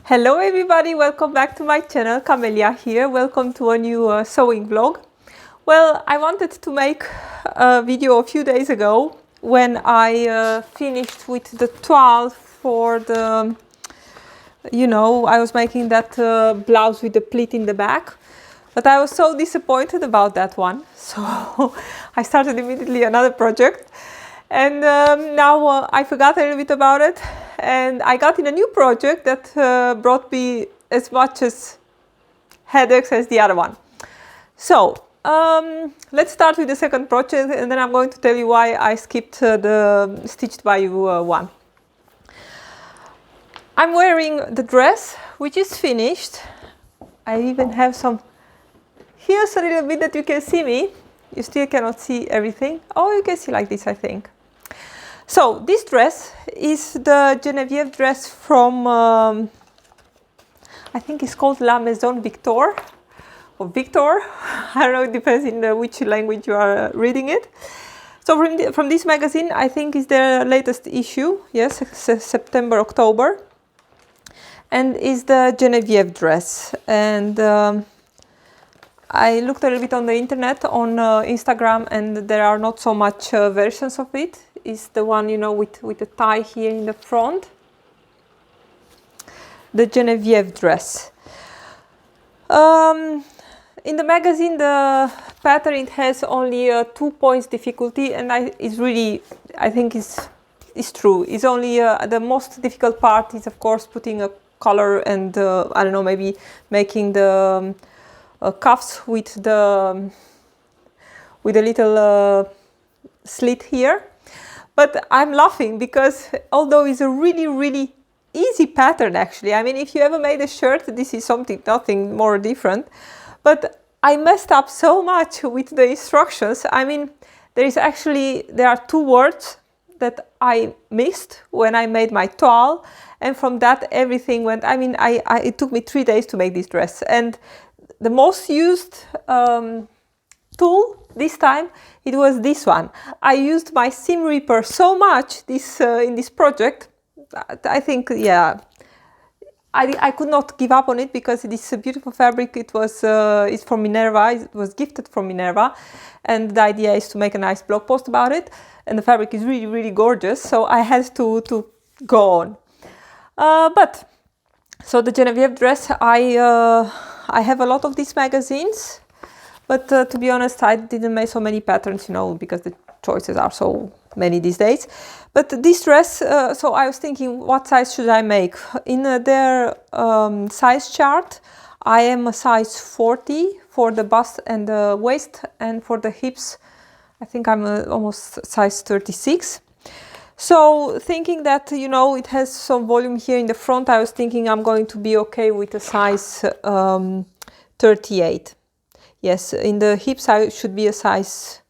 Hello everybody, welcome back to my channel. Camelia here. Welcome to a new sewing vlog. Well, I wanted to make a video a few days ago when I finished with the toile for the, I was making that blouse with the pleat in the back. But I was so disappointed about that one. So I started immediately another project. And now I forgot a little bit about it. And I got in a new project that brought me as much as headaches as the other one. So let's start with the second project, and then I'm going to tell you why I skipped the Stitched by You one. I'm wearing the dress, which is finished. I even have some, here's a little bit that you can see me. You still cannot see everything. Oh, you can see like this, I think. So this dress is the Genevieve dress from, I think it's called La Maison Victor, or Victor. I don't know, it depends in which language you are reading it. So from this magazine, I think is their latest issue, yes, September, October. And is the Genevieve dress. And I looked a little bit on the internet, on Instagram, and there are not so much versions of it. It's the one, with the tie here in the front. The Genevieve dress. In the magazine, the pattern, it has only 2 points difficulty, and I think it's true. It's only the most difficult part is, of course, putting a color and I don't know, maybe making the cuffs with the little slit here. But I'm laughing because although it's a really easy pattern, actually, I mean, if you ever made a shirt, this is nothing more different. But I messed up so much with the instructions. I mean, there are 2 words that I missed when I made my toile, and from that everything went. I mean, it took me 3 days to make this dress, and the most used tool this time, it was this one. I used my seam ripper so much in this project. I think, yeah, I could not give up on it because it is a beautiful fabric. It's from Minerva. It was gifted from Minerva, and the idea is to make a nice blog post about it. And the fabric is really gorgeous, so I had to go on. So the Genevieve dress, I have a lot of these magazines. But to be honest, I didn't make so many patterns, because the choices are so many these days. But this dress, so I was thinking, what size should I make? In their size chart, I am a size 40 for the bust and the waist, and for the hips, I think I'm almost size 36. So thinking that, it has some volume here in the front, I was thinking I'm going to be okay with a size 38. Yes, in the hips I should be a size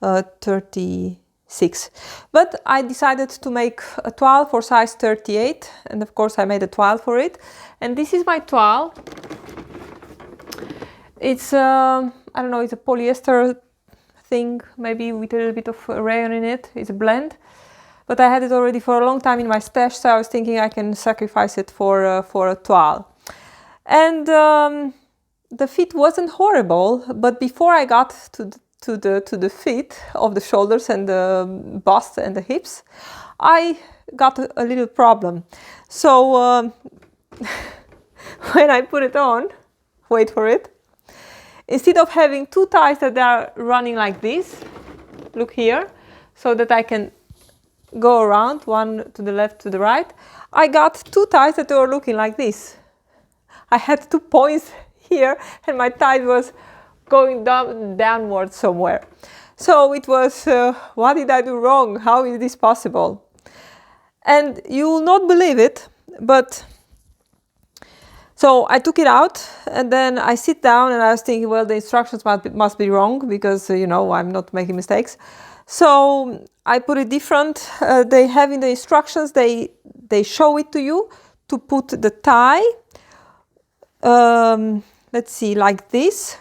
36. But I decided to make a toile for size 38, and of course I made a toile for it. And this is my toile. It's, I don't know, it's a polyester thing, maybe with a little bit of rayon in it. It's a blend. But I had it already for a long time in my stash, so I was thinking I can sacrifice it for a toile. And the fit wasn't horrible, but before I got to the fit of the shoulders and the bust and the hips, I got a little problem. So when I put it on, wait for it, instead of having 2 ties that are running like this, look here, so that I can go around, one to the left, to the right, I got 2 ties that were looking like this. I had 2 points here, and my tie was going downwards somewhere. So it was, what did I do wrong? How is this possible? And you will not believe it, but so I took it out, and then I sit down, and I was thinking, well, the instructions must be wrong, because I'm not making mistakes. So I put it different. They have in the instructions, they show it to you to put the tie. Let's see, like this.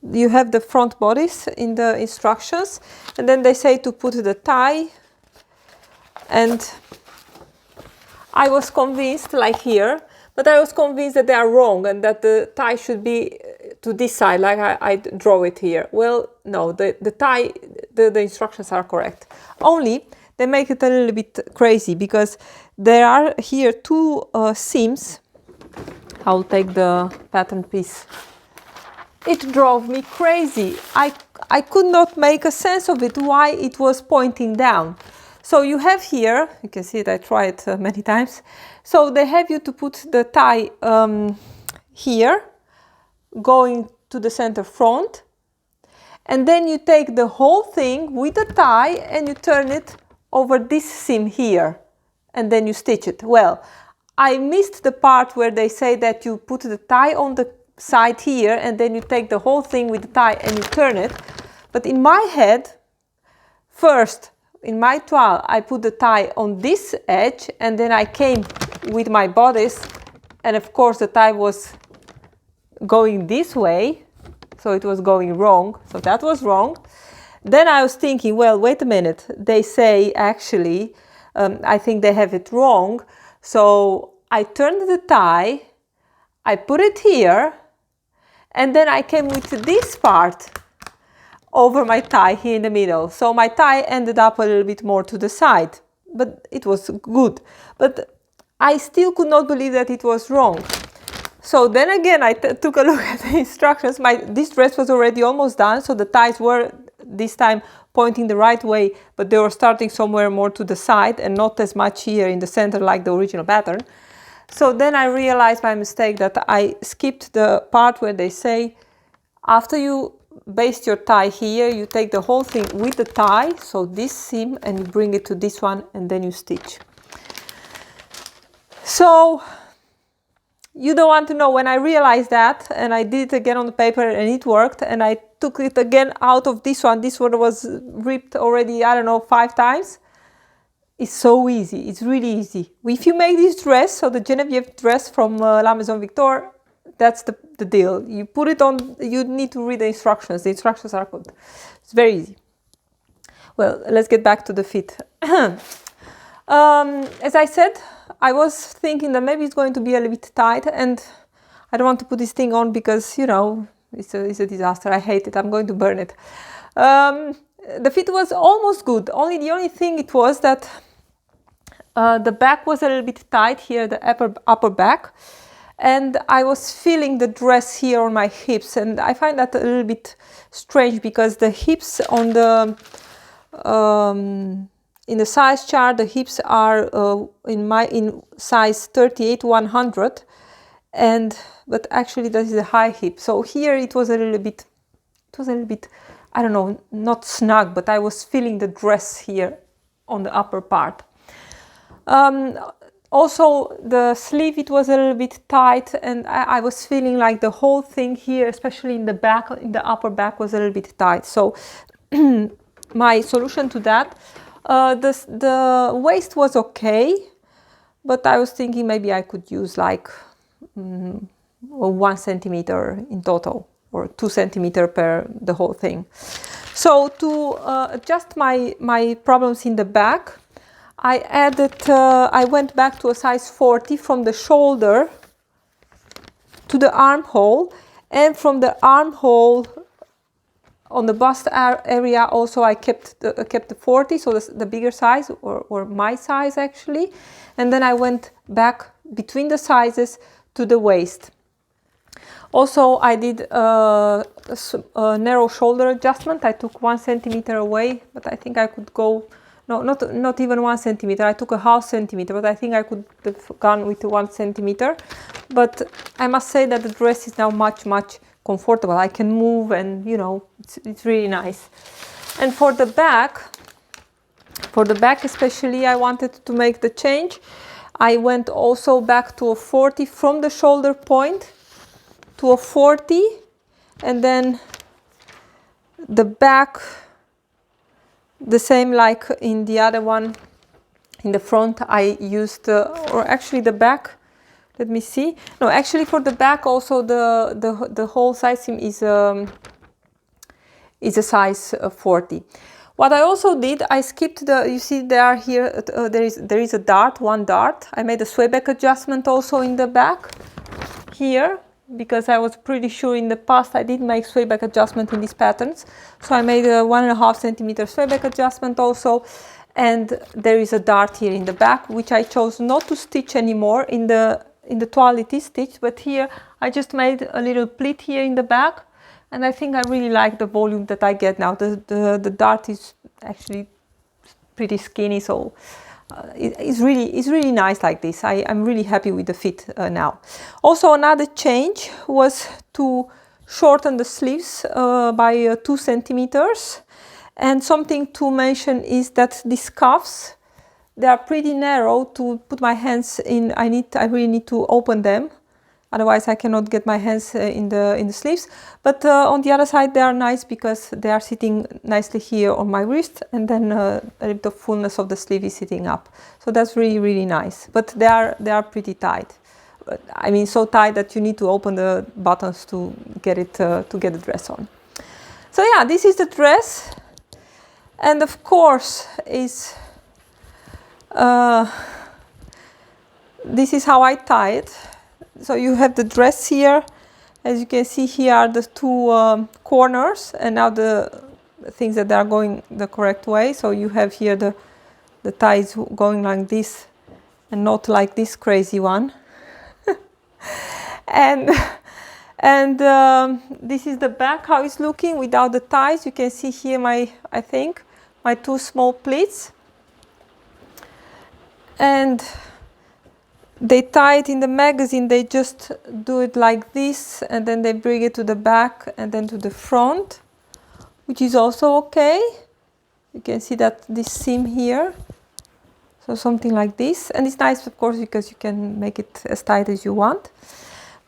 You have the front bodice in the instructions, and then they say to put the tie, and I was convinced, like here, but I was convinced that they are wrong and that the tie should be to this side, like I draw it here. Well, no, the tie, the instructions are correct. Only they make it a little bit crazy because there are here two seams. I'll take the pattern piece. It drove me crazy. I could not make a sense of it, why it was pointing down. So you have here, you can see it, I tried many times. So they have you to put the tie here, going to the center front. And then you take the whole thing with the tie and you turn it over this seam here. And then you stitch it. Well, I missed the part where they say that you put the tie on the side here and then you take the whole thing with the tie and you turn it. But in my head, first, in my toile, I put the tie on this edge and then I came with my bodice and of course the tie was going this way, so it was going wrong, so that was wrong. Then I was thinking, well, wait a minute, they say actually, I think they have it wrong, so I turned the tie, I put it here, and then I came with this part over my tie here in the middle. So my tie ended up a little bit more to the side, but it was good. But I still could not believe that it was wrong. So then again, I took a look at the instructions. This dress was already almost done, so the ties were this time pointing the right way, but they were starting somewhere more to the side and not as much here in the center like the original pattern. So then I realized by mistake that I skipped the part where they say, after you baste your tie here, you take the whole thing with the tie, so this seam, and you bring it to this one and then you stitch. So you don't want to know, when I realized that and I did it again on the paper and it worked and I took it again out of this one was ripped already, I don't know, 5 times. It's so easy, it's really easy. If you make this dress, so the Genevieve dress from La Maison Victor, that's the deal. You put it on, you need to read the instructions are good. It's very easy. Well, let's get back to the fit. As I said, I was thinking that maybe it's going to be a little bit tight and I don't want to put this thing on because, you know, it's a disaster. I hate it. I'm going to burn it. The fit was almost good. The only thing it was that the back was a little bit tight here, the upper back. And I was feeling the dress here on my hips, and I find that a little bit strange because the hips on the in the size chart, the hips are in size 38-100, but actually that is a high hip. So here it was a little bit, I don't know, not snug, but I was feeling the dress here on the upper part. Also, the sleeve, it was a little bit tight and I was feeling like the whole thing here, especially in the back, in the upper back, was a little bit tight. So my solution to that, the waist was okay, but I was thinking maybe I could use like 1 centimeter in total or 2 centimeters per the whole thing. So to adjust my problems in the back, I went back to a size 40 from the shoulder to the armhole, and from the armhole on the bust area also I kept the 40, so the bigger size, or my size actually, and then I went back between the sizes to the waist. Also I did a narrow shoulder adjustment. I took 1 centimeter away, but I think I could go, no, not even 1 centimeter. I took a ½ centimeter, but I think I could have gone with 1 centimeter. But I must say that the dress is now much comfortable. I can move, and you know, it's really nice. And for the back especially, I wanted to make the change. I went also back to a 40 from the shoulder point to a 40, and then the back the same like in the other one. In the front I used or actually the back, let me see, no, actually for the back also the whole side seam is a size 40. What I also did, I skipped you see there here, there is a dart, one dart. I made a swayback adjustment also in the back here, because I was pretty sure in the past I did make swayback adjustment in these patterns. So I made a 1.5 centimeter swayback adjustment also. And there is a dart here in the back, which I chose not to stitch anymore. In the toile it is stitched, but here I just made a little pleat here in the back. And I think I really like the volume that I get now. The dart is actually pretty skinny, so it's really nice like this. I'm really happy with the fit now. Also, another change was to shorten the sleeves by 2 centimeters. And something to mention is that these cuffs, they are pretty narrow to put my hands in. I really need to open them. Otherwise, I cannot get my hands in the sleeves. But on the other side, they are nice because they are sitting nicely here on my wrist, and then a little bit of fullness of the sleeve is sitting up. So that's really nice. But they are pretty tight. I mean, so tight that you need to open the buttons to get it to get the dress on. So yeah, this is the dress, and of course this is how I tie it. So you have the dress here. As you can see, here are the two corners, and now the things that are going the correct way. So you have here the ties going like this, and not like this crazy one. and this is the back, how it's looking without the ties. You can see here I think my two small pleats, and they tie it in the magazine. They just do it like this, and then they bring it to the back and then to the front, which is also okay. You can see that this seam here, so something like this. And it's nice, of course, because you can make it as tight as you want.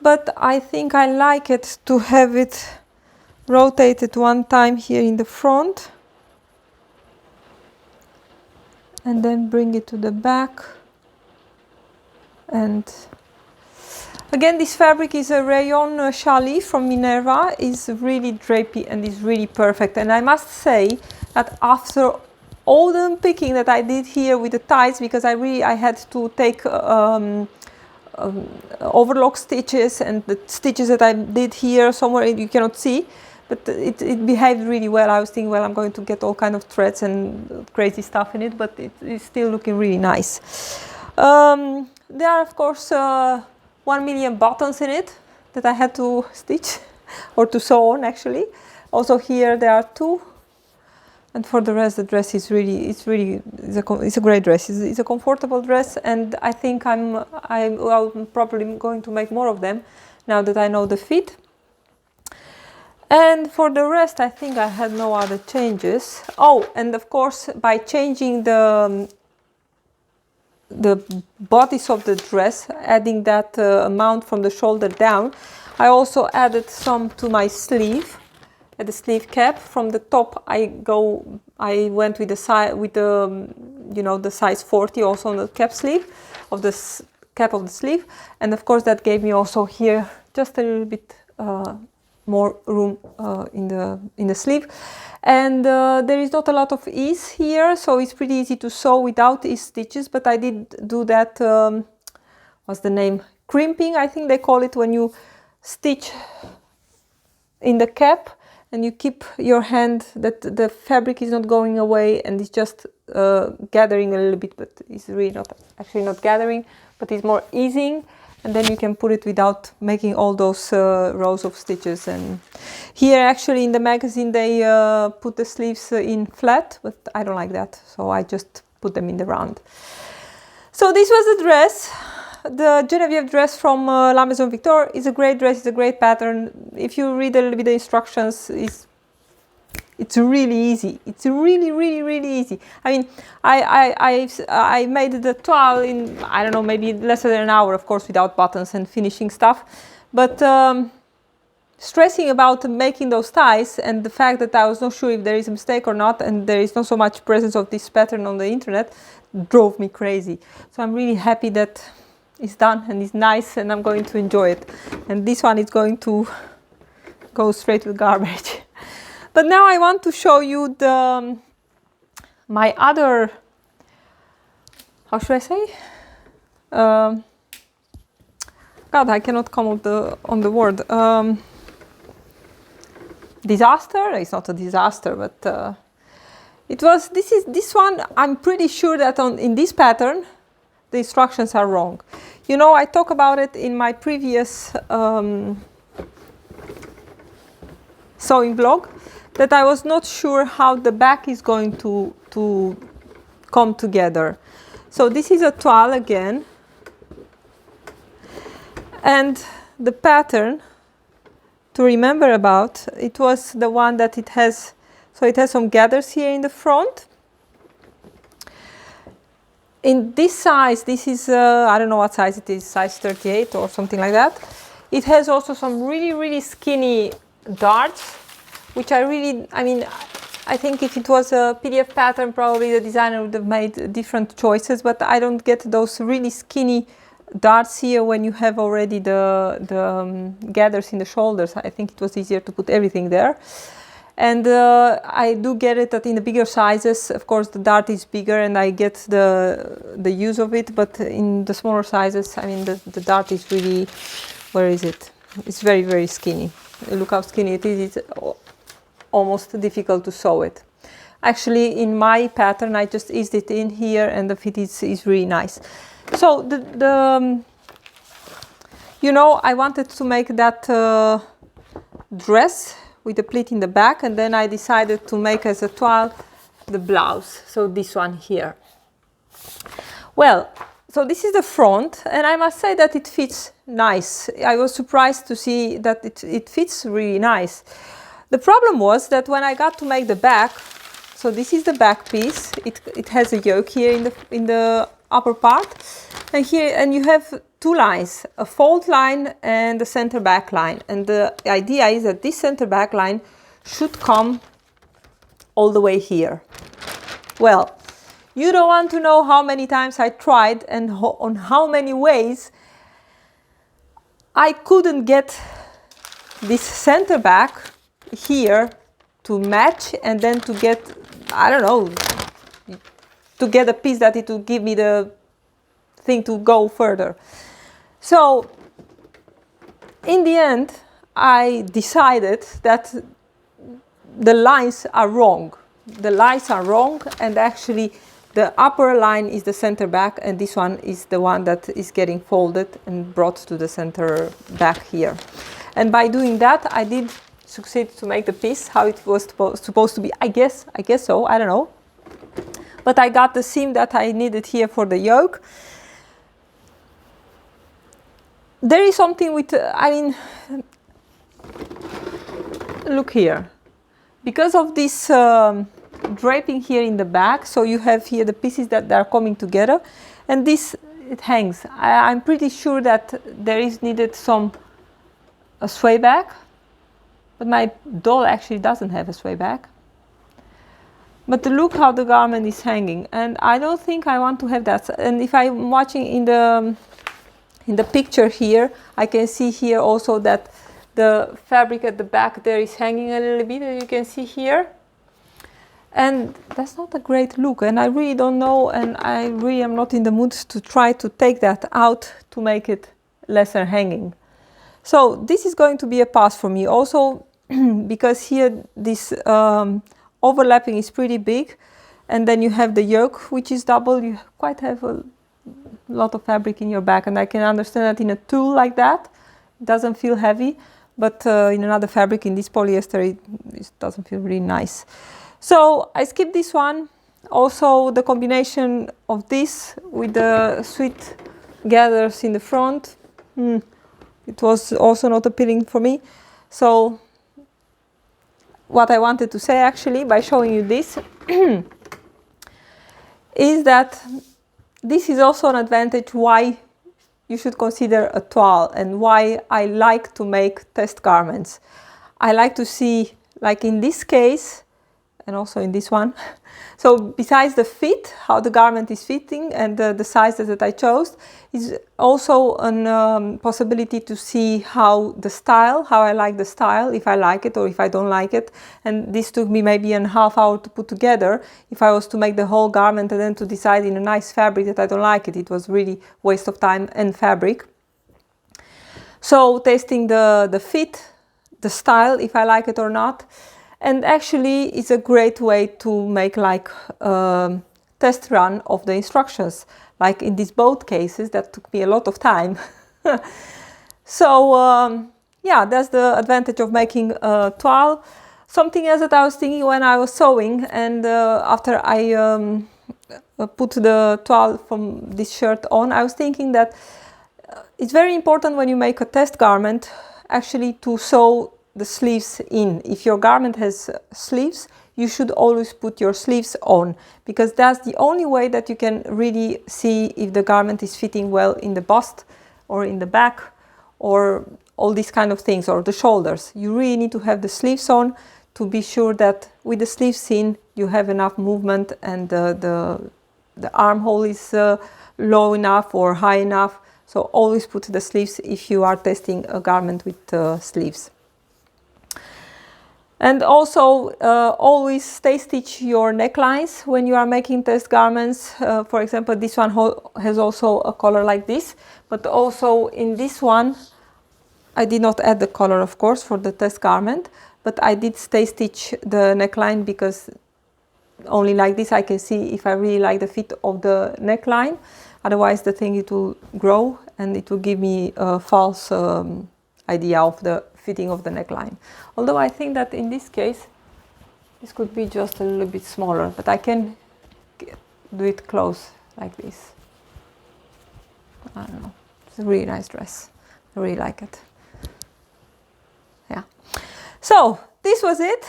But I think I like it to have it rotated one time here in the front, and then bring it to the back. And again, this fabric is a rayon challis from Minerva. It's really drapey and is really perfect. And I must say that after all the picking that I did here with the ties, because I had to take overlock stitches, and the stitches that I did here somewhere you cannot see, but it behaved really well. I was thinking, well, I'm going to get all kind of threads and crazy stuff in it, but it's still looking really nice. There are, of course, 1 million buttons in it that I had to stitch or to sew on, actually. Also here there are 2, and for the rest, the dress is it's a great dress. It's a comfortable dress, and I think I'm probably going to make more of them now that I know the fit. And for the rest, I think I had no other changes. Oh, and of course, by changing the bodice of the dress, adding that amount from the shoulder down, I also added some to my sleeve, at the sleeve cap. From the top, I went with the size 40 also on the cap sleeve of the cap of the sleeve, and of course that gave me also here just a little bit more room in the sleeve. And there is not a lot of ease here, so it's pretty easy to sew without ease stitches, but I did do that, what's the name? Crimping, I think they call it, when you stitch in the cap and you keep your hand, that the fabric is not going away and it's just gathering a little bit, but it's really not gathering, but it's more easing. And then you can put it without making all those rows of stitches. And here actually in the magazine they put the sleeves in flat, but I don't like that, so I just put them in the round. So this was the dress. The Genevieve dress from La Maison Victor is a great dress. It's a great pattern. If you read a little bit the instructions, it's really easy. It's really easy. I mean, I made the toile in, I don't know, maybe less than an hour, of course, without buttons and finishing stuff. But stressing about making those ties, and the fact that I was not sure if there is a mistake or not, and there is not so much presence of this pattern on the internet, drove me crazy. So I'm really happy that it's done and it's nice, and I'm going to enjoy it. And this one is going to go straight to garbage. But now I want to show you my other, how should I say? God, I cannot come up on the word. Disaster? It's not a disaster, but it was. This one. I'm pretty sure that in this pattern, the instructions are wrong. You know, I talk about it in my previous sewing blog, that I was not sure how the back is going to come together. So this is a toile again, and the pattern to remember about, it was the one that it has, so it has some gathers here in the front. In this size, this is, I don't know what size it is, size 38 or something like that. It has also some really, really skinny darts, which I mean, I think if it was a PDF pattern, probably the designer would have made different choices, but I don't get those really skinny darts here when you have already the gathers in the shoulders. I think it was easier to put everything there. And I do get it that in the bigger sizes, of course, the dart is bigger and I get the use of it, but in the smaller sizes, I mean, the dart is really, where is it? It's very, very skinny. Look how skinny it is. It's almost difficult to sew it. Actually, in my pattern, I just eased it in here and the fit is really nice. So you know, I wanted to make that dress with a pleat in the back, and then I decided to make as a toile the blouse. So this one here. Well, so this is the front, and I must say that it fits nice. I was surprised to see that it fits really nice. The problem was that when I got to make the back, so this is the back piece. It has a yoke here in the upper part, and here, and you have two lines, a fold line and a center back line. And the idea is that this center back line should come all the way here. Well, you don't want to know how many times I tried and on how many ways I couldn't get this center back here to match, and then to get, I don't know, to get a piece that it would give me the thing to go further. So in the end, I decided that the lines are wrong. The lines are wrong, and actually the upper line is the center back, and this one is the one that is getting folded and brought to the center back here. And by doing that, I did succeed to make the piece how it was supposed to be. I guess so, I don't know. But I got the seam that I needed here for the yoke. There is something with, I mean, look here. Because of this draping here in the back, so you have here the pieces that are coming together, and this, it hangs. I'm pretty sure that there is needed a sway back, but my doll actually doesn't have a sway back. But look how the garment is hanging, and I don't think I want to have that. And if I'm watching in the picture here, I can see here also that the fabric at the back there is hanging a little bit, as you can see here. And that's not a great look, and I really don't know, and I really am not in the mood to try to take that out to make it lesser hanging. So this is going to be a pass for me also, because here this overlapping is pretty big, and then you have the yoke, which is double. You quite have a lot of fabric in your back, and I can understand that in a tulle like that it doesn't feel heavy, but in another fabric, in this polyester, it doesn't feel really nice. So I skipped this one. Also the combination of this with the sweet gathers in the front, it was also not appealing for me. So what I wanted to say actually by showing you this is that this is also an advantage why you should consider a toile, and why I like to make test garments. I like to see, like in this case, and also in this one. So besides the fit, how the garment is fitting and the sizes that I chose, is also a possibility to see how the style, how I like the style, if I like it or if I don't like it. And this took me maybe a half hour to put together. If I was to make the whole garment and then to decide in a nice fabric that I don't like it, it was really waste of time and fabric. So tasting the fit, the style, if I like it or not. And actually it's a great way to make like a test run of the instructions. Like in these both cases, that took me a lot of time. So yeah, that's the advantage of making a toile. Something else that I was thinking when I was sewing, and after I put the toile from this shirt on, I was thinking that it's very important when you make a test garment actually to sew the sleeves in. If your garment has sleeves, you should always put your sleeves on, because that's the only way that you can really see if the garment is fitting well in the bust or in the back or all these kind of things, or the shoulders. You really need to have the sleeves on to be sure that with the sleeves in you have enough movement and the armhole is low enough or high enough. So always put the sleeves if you are testing a garment with sleeves. And also always stay stitch your necklines when you are making test garments. For example, this one has also a collar like this, but also in this one I did not add the collar, of course, for the test garment, but I did stay stitch the neckline, because only like this I can see if I really like the fit of the neckline. Otherwise the thing, it will grow and it will give me a false idea of the fitting of the neckline. Although I think that in this case this could be just a little bit smaller, but I can do it close like this. I don't know, it's a really nice dress. I really like it. Yeah, so this was it.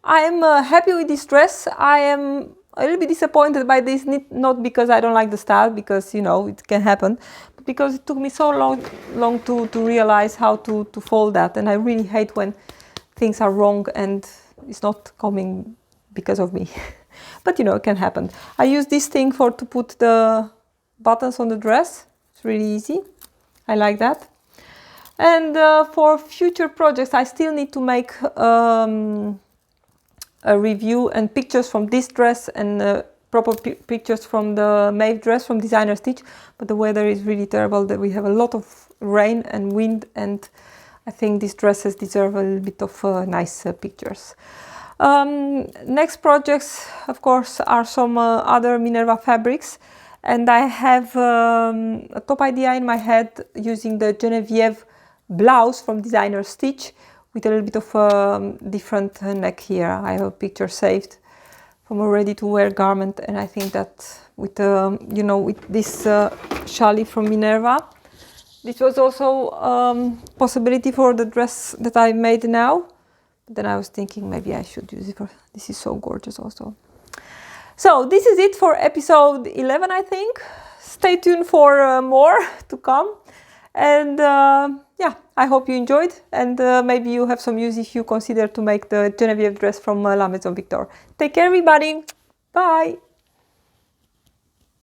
I am happy with this dress. I am a little bit disappointed by this, not because I don't like the style, because you know it can happen, but because it took me so long to realize how to fold that, and I really hate when things are wrong and it's not coming because of me. But you know, it can happen. I use this thing to put the buttons on the dress. It's really easy. I like that. And for future projects I still need to make a review and pictures from this dress and proper pictures from the Maeve dress from Designer Stitch, but the weather is really terrible, that we have a lot of rain and wind, and I think these dresses deserve a little bit of nice pictures. Next projects, of course, are some other Minerva fabrics, and I have a top idea in my head using the Genevieve blouse from Designer Stitch, with a little bit of different neck here. I have a picture saved from a ready-to-wear garment, and I think that with you know, with this challis from Minerva, this was also possibility for the dress that I made now. But then I was thinking maybe I should use it for this. Is so gorgeous also. So this is it for episode 11, I think. Stay tuned for more to come. And yeah, I hope you enjoyed, and maybe you have some use if you consider to make the Genevieve dress from La Maison Victor. Take care, everybody. Bye.